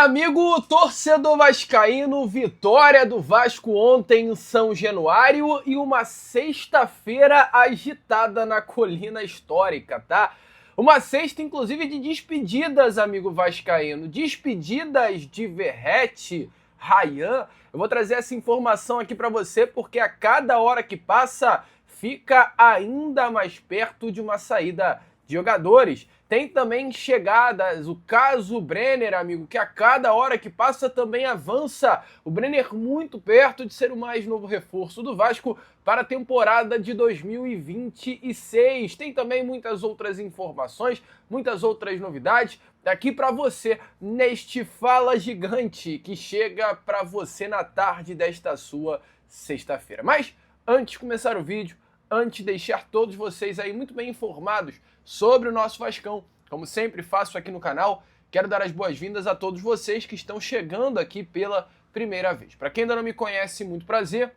Amigo torcedor vascaíno, vitória do Vasco ontem em São Januário e uma sexta-feira agitada na colina histórica, tá? Uma sexta, inclusive, de despedidas, amigo vascaíno. Despedidas de Verratti, Ryan. Eu vou trazer essa informação aqui para você porque a cada hora que passa fica ainda mais perto de uma saída de jogadores. Tem também chegadas, o caso Brenner, amigo, que a cada hora que passa também avança. O Brenner muito perto de ser o mais novo reforço do Vasco para a temporada de 2026. Tem também muitas outras informações, muitas outras novidades aqui para você neste Fala Gigante que chega para você na tarde desta sua sexta-feira. Mas antes de começar o vídeo, antes de deixar todos vocês aí muito bem informados sobre o nosso Vascão, como sempre faço aqui no canal, quero dar as boas-vindas a todos vocês que estão chegando aqui pela primeira vez. Para quem ainda não me conhece, muito prazer,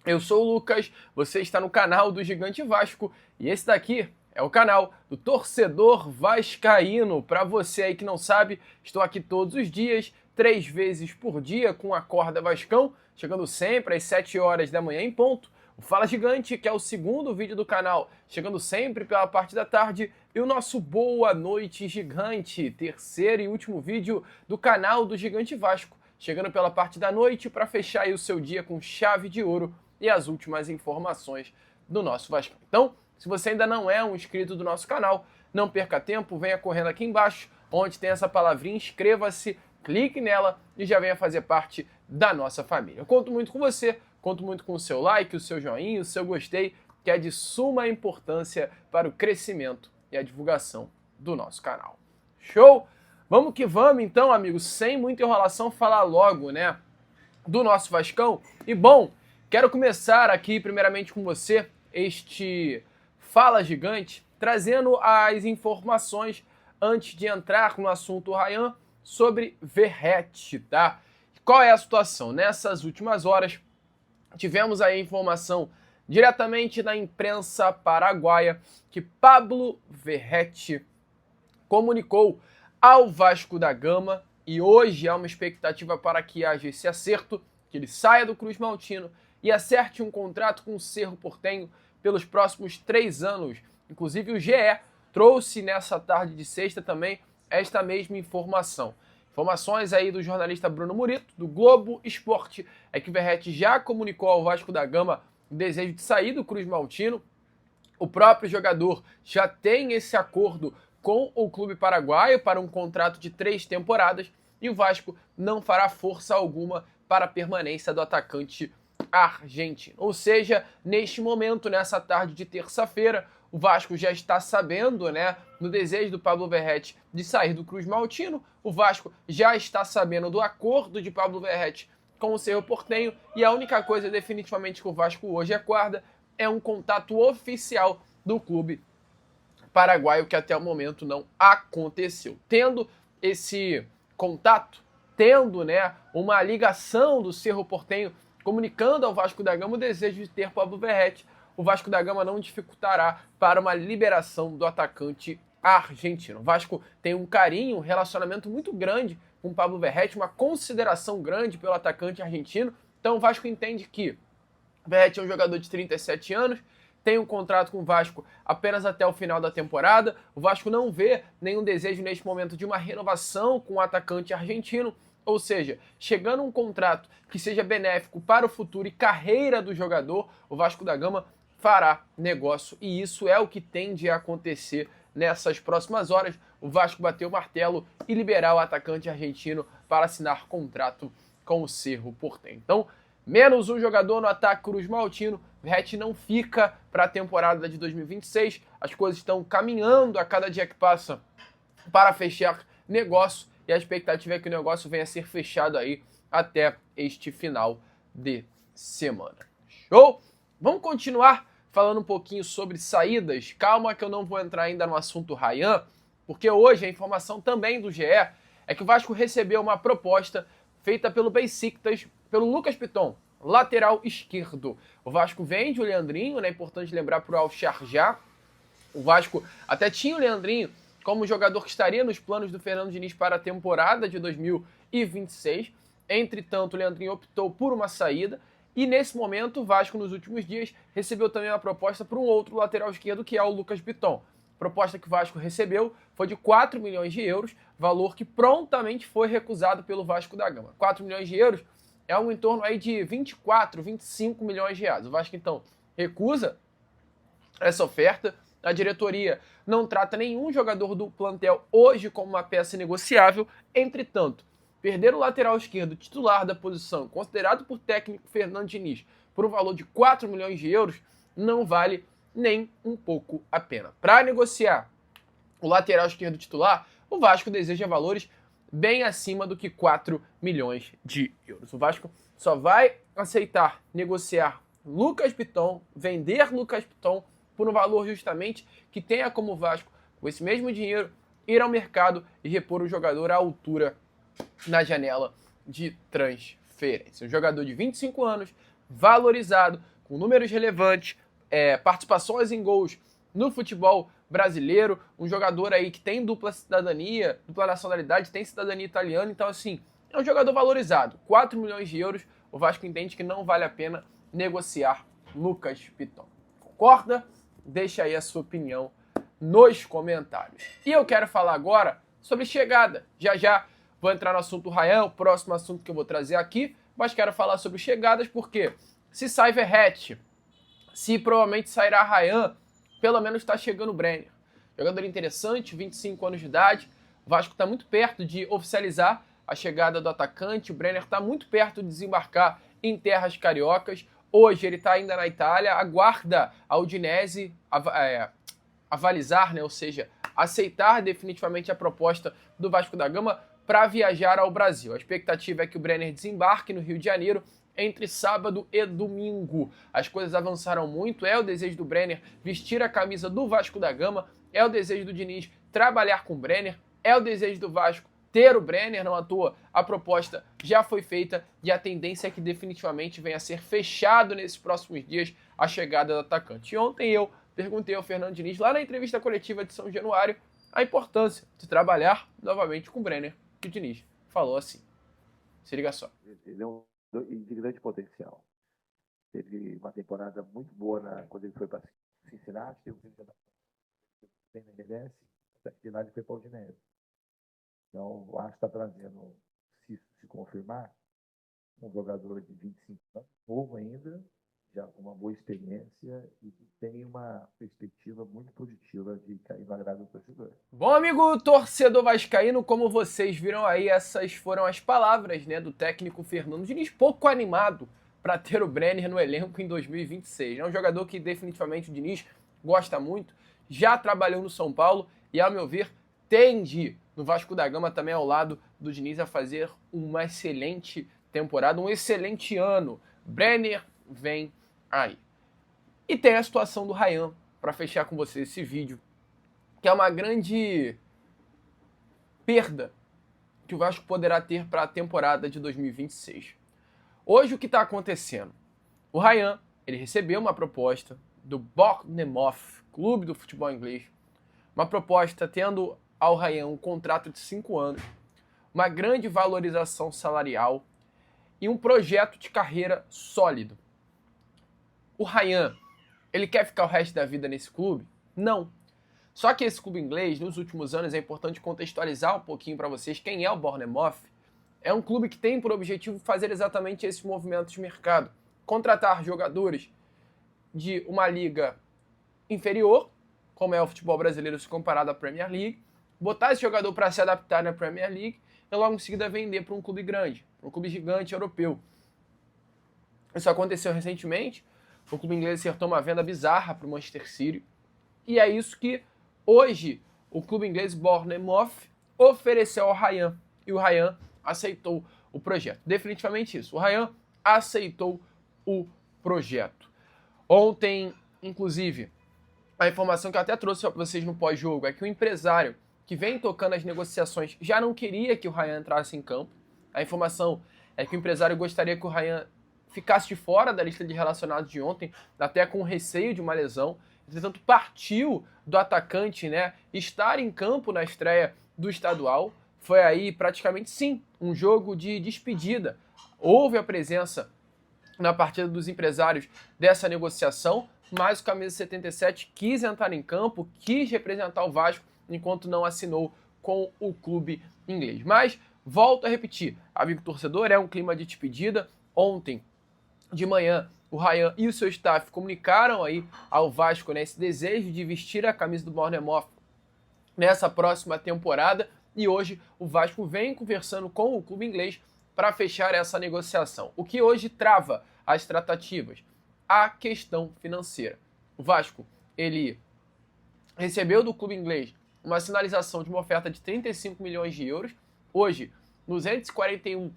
eu sou o Lucas, você está no canal do Gigante Vasco e esse daqui é o canal do Torcedor Vascaíno. Para você aí que não sabe, estou aqui todos os dias, 3 vezes por dia com a Corda Vascão, chegando sempre às 7 horas da manhã em ponto. O Fala Gigante, que é o segundo vídeo do canal, chegando sempre pela parte da tarde, e o nosso Boa Noite Gigante, terceiro e último vídeo do canal do Gigante Vasco, chegando pela parte da noite para fechar aí o seu dia com chave de ouro e as últimas informações do nosso Vasco. Então, se você ainda não é um inscrito do nosso canal, não perca tempo, venha correndo aqui embaixo, onde tem essa palavrinha, inscreva-se, clique nela e já venha fazer parte da nossa família. Eu conto muito com você, conto muito com o seu like, o seu joinha, o seu gostei, que é de suma importância para o crescimento e a divulgação do nosso canal. Show? Vamos que vamos então, amigos, sem muita enrolação, falar logo, né, do nosso Vascão. E bom, quero começar aqui primeiramente com você, este Fala Gigante, trazendo as informações antes de entrar no assunto Ryan sobre Verratti, tá? Qual é a situação? Nessas últimas horas, tivemos aí a informação diretamente da imprensa paraguaia que Pablo Verratti comunicou ao Vasco da Gama e hoje há uma expectativa para que haja esse acerto, que ele saia do Cruz Maltino e acerte um contrato com o Cerro Porteño pelos próximos 3 anos. Inclusive o GE trouxe nessa tarde de sexta também esta mesma informação. Informações aí do jornalista Bruno Murito, do Globo Esporte, é que o Verratti já comunicou ao Vasco da Gama o desejo de sair do Cruz Maltino. O próprio jogador já tem esse acordo com o clube paraguaio para um contrato de 3 temporadas e o Vasco não fará força alguma para a permanência do atacante argentino. Ou seja, neste momento, nessa tarde de terça-feira, o Vasco já está sabendo, né, no desejo do Pablo Verratti de sair do Cruz Maltino. O Vasco já está sabendo do acordo de Pablo Verratti com o Cerro Porteño e a única coisa definitivamente que o Vasco hoje aguarda é um contato oficial do clube paraguaio que até o momento não aconteceu. Tendo esse contato, tendo, né, uma ligação do Cerro Porteño comunicando ao Vasco da Gama o desejo de ter Pablo Verratti, o Vasco da Gama não dificultará para uma liberação do atacante argentino. O Vasco tem um carinho, um relacionamento muito grande com o Pablo Verratti, uma consideração grande pelo atacante argentino. Então o Vasco entende que o Verratti é um jogador de 37 anos, tem um contrato com o Vasco apenas até o final da temporada. O Vasco não vê nenhum desejo neste momento de uma renovação com o atacante argentino. Ou seja, chegando um contrato que seja benéfico para o futuro e carreira do jogador, o Vasco da Gama fará negócio. E isso é o que tende a acontecer nessas próximas horas. O Vasco bateu o martelo e liberar o atacante argentino para assinar contrato com o Cerro Porteño. Então, menos um jogador no ataque Cruz Maltino, Verratti não fica para a temporada de 2026. As coisas estão caminhando a cada dia que passa para fechar negócio. E a expectativa é que o negócio venha a ser fechado aí até este final de semana. Show? Vamos continuar falando um pouquinho sobre saídas. Calma que eu não vou entrar ainda no assunto Ryan, porque hoje a informação também do GE é que o Vasco recebeu uma proposta feita pelo Besiktas, pelo Lucas Piton, lateral esquerdo. O Vasco vende o Leandrinho, né? É importante lembrar para o Al Sharjah. O Vasco até tinha o Leandrinho como jogador que estaria nos planos do Fernando Diniz para a temporada de 2026. Entretanto, o Leandrinho optou por uma saída e nesse momento o Vasco, nos últimos dias, recebeu também uma proposta por um outro lateral esquerdo, que é o Lucas Piton. A proposta que o Vasco recebeu foi de 4 milhões de euros, valor que prontamente foi recusado pelo Vasco da Gama. 4 milhões de euros é algo em torno aí de 24, 25 milhões de reais. O Vasco, então, recusa essa oferta. A diretoria não trata nenhum jogador do plantel hoje como uma peça negociável. Entretanto, perder o lateral esquerdo titular da posição, considerado por técnico Fernando Diniz, por um valor de 4 milhões de euros, não vale nem um pouco a pena. Para negociar o lateral esquerdo titular, o Vasco deseja valores bem acima do que 4 milhões de euros. O Vasco só vai aceitar negociar Lucas Piton, vender Lucas Piton por um valor justamente que tenha como Vasco, com esse mesmo dinheiro, ir ao mercado e repor o jogador à altura na janela de transferência. Um jogador de 25 anos, valorizado, com números relevantes, participações em gols no futebol brasileiro, um jogador aí que tem dupla cidadania, dupla nacionalidade, tem cidadania italiana, então assim, é um jogador valorizado. 4 milhões de euros, o Vasco entende que não vale a pena negociar Lucas Piton. Concorda? Deixa aí a sua opinião nos comentários. E eu quero falar agora sobre chegada. Já vou entrar no assunto Ryan, o próximo assunto que eu vou trazer aqui, mas quero falar sobre chegadas porque se sai Verratti, se provavelmente sairá Ryan, pelo menos está chegando o Brenner. Jogador interessante, 25 anos de idade. O Vasco está muito perto de oficializar a chegada do atacante. O Brenner está muito perto de desembarcar em terras cariocas. Hoje ele está ainda na Itália, aguarda a Udinese avalizar, né, ou seja, aceitar definitivamente a proposta do Vasco da Gama para viajar ao Brasil. A expectativa é que o Brenner desembarque no Rio de Janeiro entre sábado e domingo. As coisas avançaram muito, é o desejo do Brenner vestir a camisa do Vasco da Gama, é o desejo do Diniz trabalhar com o Brenner, é o desejo do Vasco ter o Brenner, não à toa, a proposta já foi feita e a tendência é que definitivamente venha a ser fechado nesses próximos dias a chegada do atacante. E ontem eu perguntei ao Fernando Diniz, lá na entrevista coletiva de São Januário, a importância de trabalhar novamente com o Brenner, que o Diniz falou assim. Se liga só. Ele é um de grande potencial. Teve uma temporada muito boa quando ele foi para Cincinnati, teve bem na MLS, de lá ele foi para o Udinese. Então, o Vasco está trazendo, se confirmar, um jogador de 25 anos, novo ainda, já com uma boa experiência e que tem uma perspectiva muito positiva de cair no agrado do torcedor. Bom, amigo torcedor vascaíno, como vocês viram aí, essas foram as palavras, né, do técnico Fernando Diniz, pouco animado para ter o Brenner no elenco em 2026. É um jogador que definitivamente o Diniz gosta muito, já trabalhou no São Paulo e, ao meu ver, tende no Vasco da Gama também ao lado do Diniz a fazer uma excelente temporada, um excelente ano. Brenner vem aí. E tem a situação do Ryan, para fechar com vocês esse vídeo, que é uma grande perda que o Vasco poderá ter para a temporada de 2026. Hoje o que está acontecendo? O Ryan, ele recebeu uma proposta do Bournemouth, clube do futebol inglês, uma proposta tendo ao Ryan um contrato de 5 anos, uma grande valorização salarial e um projeto de carreira sólido. O Ryan, ele quer ficar o resto da vida nesse clube? Não. Só que esse clube inglês, nos últimos anos, é importante contextualizar um pouquinho para vocês quem é o Bournemouth. É um clube que tem por objetivo fazer exatamente esse movimento de mercado. Contratar jogadores de uma liga inferior, como é o futebol brasileiro se comparado à Premier League, botar esse jogador para se adaptar na Premier League e logo em seguida vender para um clube grande, para um clube gigante europeu. Isso aconteceu recentemente. O clube inglês acertou uma venda bizarra para o Manchester City. E é isso que hoje o clube inglês Bournemouth ofereceu ao Ryan. E o Ryan aceitou o projeto. Definitivamente isso. O Ryan aceitou o projeto. Ontem, inclusive, a informação que eu até trouxe para vocês no pós-jogo é que o empresário que vem tocando as negociações já não queria que o Ryan entrasse em campo. A informação é que o empresário gostaria que o Ryan ficasse de fora da lista de relacionados de ontem, até com receio de uma lesão. Entretanto, partiu do atacante, né, estar em campo na estreia do estadual. Foi aí praticamente, sim, um jogo de despedida. Houve a presença na partida dos empresários dessa negociação, mas o camisa 77 quis entrar em campo, quis representar o Vasco, enquanto não assinou com o clube inglês. Mas, volto a repetir, amigo torcedor, é um clima de despedida. Ontem de manhã, o Ryan e o seu staff comunicaram aí ao Vasco, né, esse desejo de vestir a camisa do Bournemouth nessa próxima temporada, e hoje o Vasco vem conversando com o clube inglês para fechar essa negociação. O que hoje trava as tratativas? A questão financeira. O Vasco, ele recebeu do clube inglês uma sinalização de uma oferta de 35 milhões de euros, hoje 241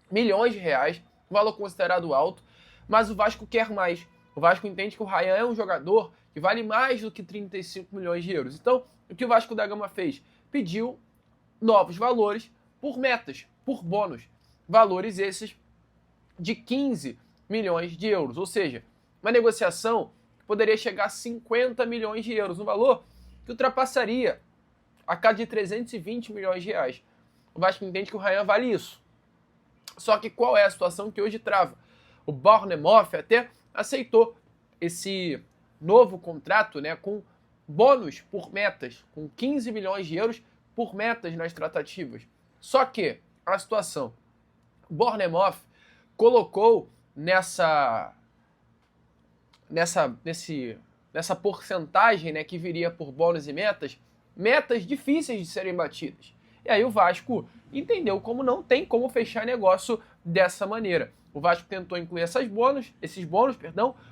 milhões de reais, um valor considerado alto, mas o Vasco quer mais. O Vasco entende que o Ryan é um jogador que vale mais do que 35 milhões de euros. Então, o que o Vasco da Gama fez? Pediu novos valores por metas, por bônus. Valores esses de 15 milhões de euros. Ou seja, uma negociação que poderia chegar a 50 milhões de euros. Um valor que ultrapassaria a casa de 320 milhões de reais. O Vasco entende que o Ryan vale isso. Só que qual é a situação que hoje trava? O Bournemouth até aceitou esse novo contrato, né, com bônus por metas, com 15 milhões de euros por metas nas tratativas. Só que a situação, o Bournemouth colocou nessa porcentagem, né, que viria por bônus e metas difíceis de serem batidas. E aí o Vasco entendeu como não tem como fechar negócio dessa maneira. O Vasco tentou incluir esses bônus,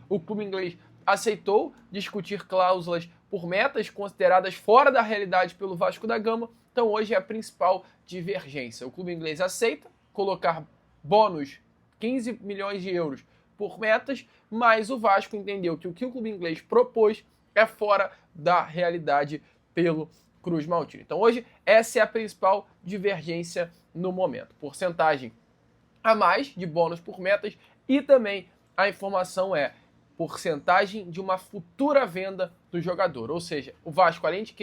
o clube inglês aceitou discutir cláusulas por metas consideradas fora da realidade pelo Vasco da Gama. Então hoje é a principal divergência. O clube inglês aceita colocar bônus 15 milhões de euros por metas, mas o Vasco entendeu que o clube inglês propôs é fora da realidade pelo Cruz Maltino. Então hoje essa é a principal divergência no momento. Porcentagem a mais de bônus por metas e também a informação é porcentagem de uma futura venda do jogador. Ou seja, o Vasco, além de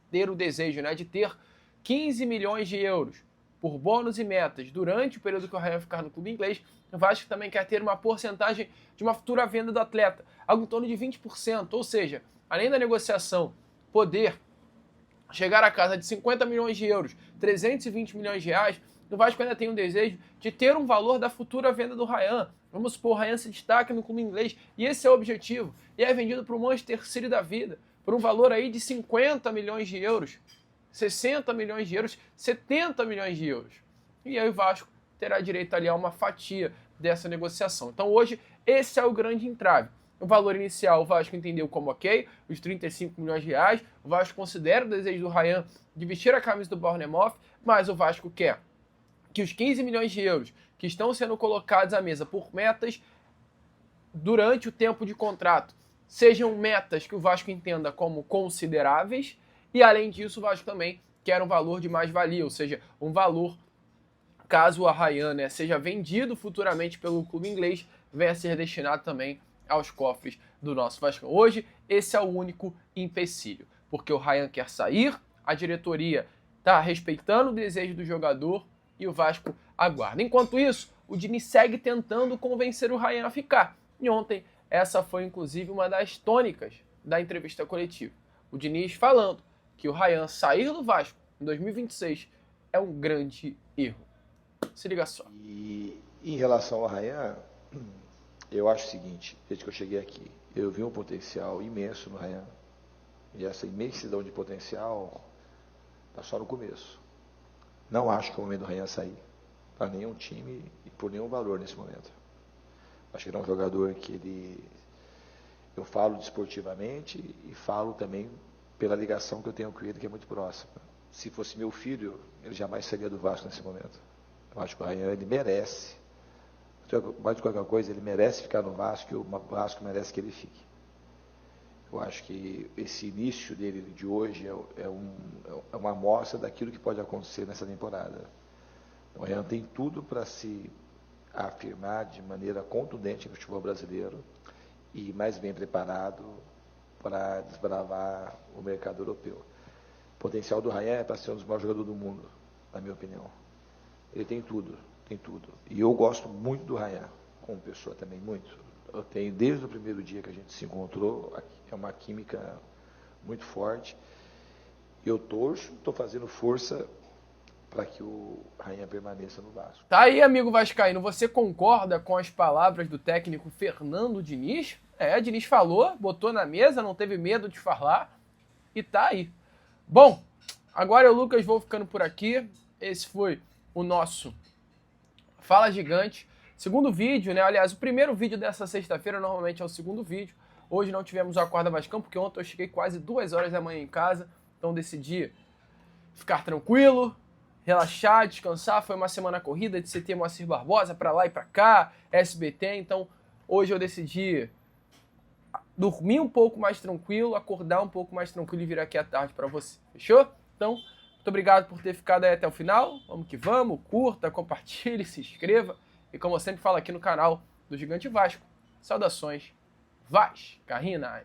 ter o desejo, né, de ter 15 milhões de euros por bônus e metas durante o período que o Ryan ficar no clube inglês, o Vasco também quer ter uma porcentagem de uma futura venda do atleta, algo em torno de 20%. Ou seja, além da negociação poder chegar a casa de 50 milhões de euros, 320 milhões de reais, o Vasco ainda tem um desejo de ter um valor da futura venda do Ryan. Vamos supor, o Ryan se destaca no clube inglês, e esse é o objetivo. E é vendido para o Manchester City da vida, por um valor aí de 50 milhões de euros, 60 milhões de euros, 70 milhões de euros. E aí o Vasco terá direito ali a uma fatia dessa negociação. Então hoje, esse é o grande entrave. O valor inicial o Vasco entendeu como ok, os 35 milhões de reais. O Vasco considera o desejo do Ryan de vestir a camisa do Bournemouth, mas o Vasco quer que os 15 milhões de euros que estão sendo colocados à mesa por metas durante o tempo de contrato sejam metas que o Vasco entenda como consideráveis e, além disso, o Vasco também quer um valor de mais-valia, ou seja, um valor, caso a Ryan, né, seja vendido futuramente pelo clube inglês, venha a ser destinado também aos cofres do nosso Vasco. Hoje, esse é o único empecilho, porque o Ryan quer sair, a diretoria está respeitando o desejo do jogador e o Vasco aguarda. Enquanto isso, o Diniz segue tentando convencer o Ryan a ficar. E ontem, essa foi inclusive uma das tônicas da entrevista coletiva. O Diniz falando que o Ryan sair do Vasco em 2026 é um grande erro. Se liga só. E em relação ao Ryan, eu acho o seguinte, desde que eu cheguei aqui, eu vi um potencial imenso no Ryan. E essa imensidão de potencial está só no começo. Não acho que é o momento do Ryan sair para nenhum time e por nenhum valor nesse momento. Acho que ele é um jogador que eu falo desportivamente e falo também pela ligação que eu tenho com ele, que é muito próxima. Se fosse meu filho, ele jamais sairia do Vasco nesse momento. Eu acho que o Ryan, ele merece, mais de qualquer coisa, ele merece ficar no Vasco e o Vasco merece que ele fique. Eu acho que esse início dele de hoje é uma amostra daquilo que pode acontecer nessa temporada. O Ryan tem tudo para se afirmar de maneira contundente no futebol brasileiro e mais bem preparado para desbravar o mercado europeu. O potencial do Ryan é para ser um dos maiores jogadores do mundo, na minha opinião. Ele tem tudo, tem tudo. E eu gosto muito do Ryan, como pessoa também, muito. Eu tenho, desde o primeiro dia que a gente se encontrou, é uma química muito forte. Eu torço, estou fazendo força para que o Ryan permaneça no Vasco. Tá aí, amigo vascaíno, você concorda com as palavras do técnico Fernando Diniz? Diniz falou, botou na mesa, não teve medo de falar e tá aí. Bom, agora eu, Lucas, vou ficando por aqui. Esse foi o nosso Fala Gigante. Segundo vídeo, né? Aliás, o primeiro vídeo dessa sexta-feira normalmente é o segundo vídeo. Hoje não tivemos o Acorda Vascão, porque ontem eu cheguei quase 2 horas da manhã em casa. Então decidi ficar tranquilo, relaxar, descansar. Foi uma semana corrida de CT Moacir Barbosa, pra lá e pra cá, SBT. Então hoje eu decidi dormir um pouco mais tranquilo, acordar um pouco mais tranquilo e vir aqui à tarde pra você. Fechou? Então, muito obrigado por ter ficado aí até o final. Vamos que vamos, curta, compartilhe, se inscreva. E como eu sempre falo aqui no canal do Gigante Vasco, saudações vascaínas.